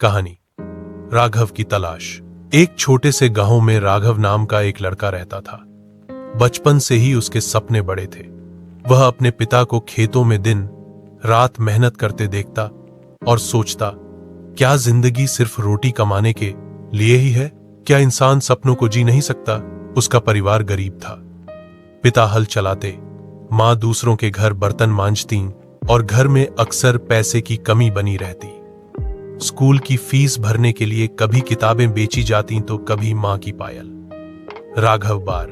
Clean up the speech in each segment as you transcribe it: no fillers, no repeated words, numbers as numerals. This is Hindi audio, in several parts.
कहानी राघव की तलाश। एक छोटे से गांव में राघव नाम का एक लड़का रहता था। बचपन से ही उसके सपने बड़े थे। वह अपने पिता को खेतों में दिन रात मेहनत करते देखता और सोचता, क्या जिंदगी सिर्फ रोटी कमाने के लिए ही है? क्या इंसान सपनों को जी नहीं सकता? उसका परिवार गरीब था। पिता हल चलाते, मां दूसरों के घर बर्तन मांजती और घर में अक्सर पैसे की कमी बनी रहती। स्कूल की फीस भरने के लिए कभी किताबें बेची जाती तो कभी मां की पायल। राघव बार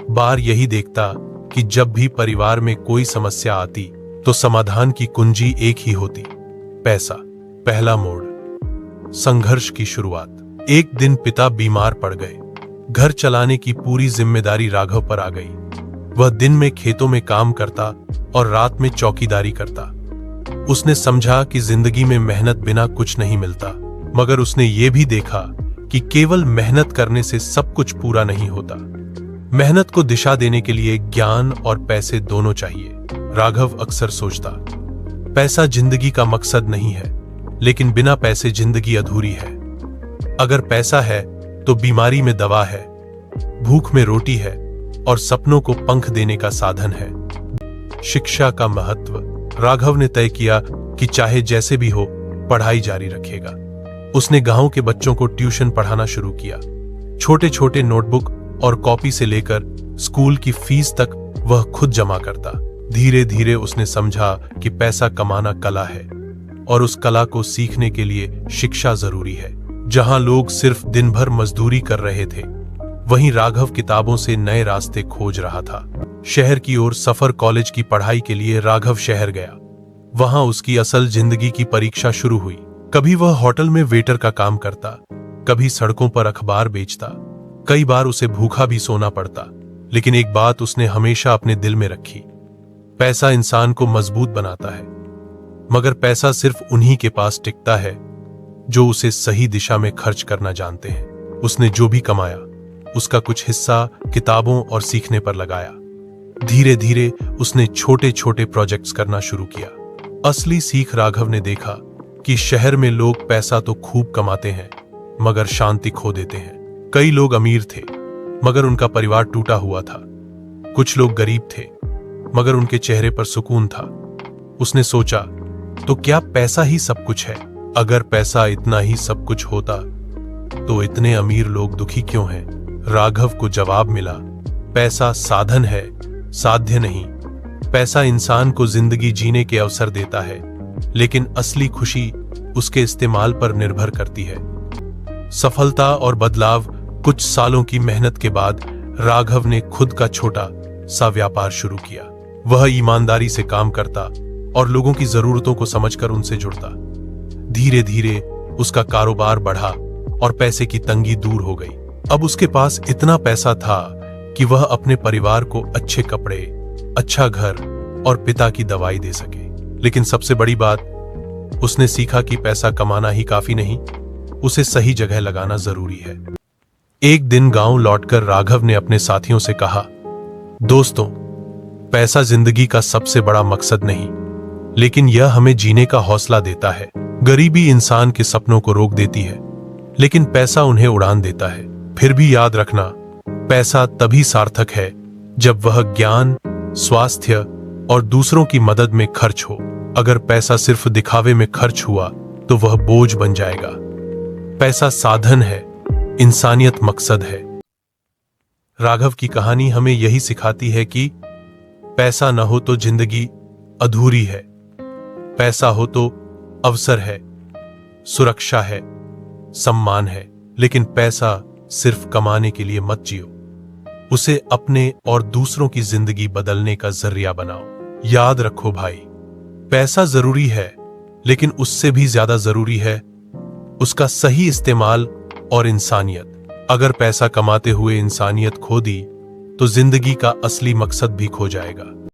बार यही देखता कि जब भी परिवार में कोई समस्या आती तो समाधान की कुंजी एक ही होती, पैसा। पहला मोड़, संघर्ष की शुरुआत। एक दिन पिता बीमार पड़ गए। घर चलाने की पूरी जिम्मेदारी राघव पर आ गई। वह दिन में खेतों में काम करता और रात में चौकीदारी करता। उसने समझा कि जिंदगी में मेहनत बिना कुछ नहीं मिलता, मगर उसने ये भी देखा कि केवल मेहनत करने से सब कुछ पूरा नहीं होता। मेहनत को दिशा देने के लिए ज्ञान और पैसे दोनों चाहिए। राघव अक्सर सोचता, पैसा जिंदगी का मकसद नहीं है, लेकिन बिना पैसे जिंदगी अधूरी है। अगर पैसा है तो बीमारी में दवा है, भूख में रोटी है और सपनों को पंख देने का साधन है। शिक्षा का महत्व। राघव ने तय किया कि चाहे जैसे भी हो पढ़ाई जारी रखेगा। उसने गांव के बच्चों को ट्यूशन पढ़ाना शुरू किया। छोटे छोटे नोटबुक और कॉपी से लेकर स्कूल की फीस तक वह खुद जमा करता। धीरे धीरे उसने समझा कि पैसा कमाना कला है और उस कला को सीखने के लिए शिक्षा जरूरी है। जहां लोग सिर्फ दिन भर मजदूरी कर रहे थे, वहीं राघव किताबों से नए रास्ते खोज रहा था। शहर की ओर सफर। कॉलेज की पढ़ाई के लिए राघव शहर गया। वहां उसकी असल जिंदगी की परीक्षा शुरू हुई। कभी वह होटल में वेटर का काम करता, कभी सड़कों पर अखबार बेचता। कई बार उसे भूखा भी सोना पड़ता, लेकिन एक बात उसने हमेशा अपने दिल में रखी, पैसा इंसान को मजबूत बनाता है, मगर पैसा सिर्फ उन्हीं के पास टिकता है जो उसे सही दिशा में खर्च करना जानते हैं। उसने जो भी कमाया उसका कुछ हिस्सा किताबों और सीखने पर लगाया। धीरे धीरे उसने छोटे छोटे प्रोजेक्ट्स करना शुरू किया। असली सीख राघव ने देखा कि शहर में लोग पैसा तो खूब कमाते हैं, मगर शांति खो देते हैं। कई लोग अमीर थे, मगर उनका परिवार टूटा हुआ था। कुछ लोग गरीब थे, मगर उनके चेहरे पर सुकून था। उसने सोचा, तो क्या पैसा ही सब कुछ है? अगर पैसा इतना ही सब कुछ होता तो इतने अमीर लोग दुखी क्यों हैं? राघव को जवाब मिला, पैसा साधन है, साध्य नहीं। पैसा इंसान को जिंदगी जीने के अवसर देता है, लेकिन असली खुशी उसके इस्तेमाल पर निर्भर करती है। सफलता और बदलाव। कुछ सालों की मेहनत के बाद राघव ने खुद का छोटा सा व्यापार शुरू किया। वह ईमानदारी से काम करता और लोगों की जरूरतों को समझकर उनसे जुड़ता। धीरे धीरे उसका कारोबार बढ़ा और पैसे की तंगी दूर हो गई। अब उसके पास इतना पैसा था कि वह अपने परिवार को अच्छे कपड़े, अच्छा घर और पिता की दवाई दे सके। लेकिन सबसे बड़ी बात, उसने सीखा कि पैसा कमाना ही काफी नहीं, उसे सही जगह लगाना जरूरी है। एक दिन गांव लौटकर राघव ने अपने साथियों से कहा, दोस्तों, पैसा जिंदगी का सबसे बड़ा मकसद नहीं, लेकिन यह हमें जीने का हौसला देता है। गरीबी इंसान के सपनों को रोक देती है, लेकिन पैसा उन्हें उड़ान देता है। फिर भी याद रखना, पैसा तभी सार्थक है जब वह ज्ञान, स्वास्थ्य और दूसरों की मदद में खर्च हो। अगर पैसा सिर्फ दिखावे में खर्च हुआ तो वह बोझ बन जाएगा। पैसा साधन है, इंसानियत मकसद है। राघव की कहानी हमें यही सिखाती है कि पैसा न हो तो जिंदगी अधूरी है। पैसा हो तो अवसर है, सुरक्षा है, सम्मान है, लेकिन पैसा सिर्फ कमाने के लिए मत जियो। उसे अपने और दूसरों की जिंदगी बदलने का जरिया बनाओ। याद रखो भाई, पैसा जरूरी है, लेकिन उससे भी ज्यादा जरूरी है उसका सही इस्तेमाल और इंसानियत। अगर पैसा कमाते हुए इंसानियत खो दी तो जिंदगी का असली मकसद भी खो जाएगा।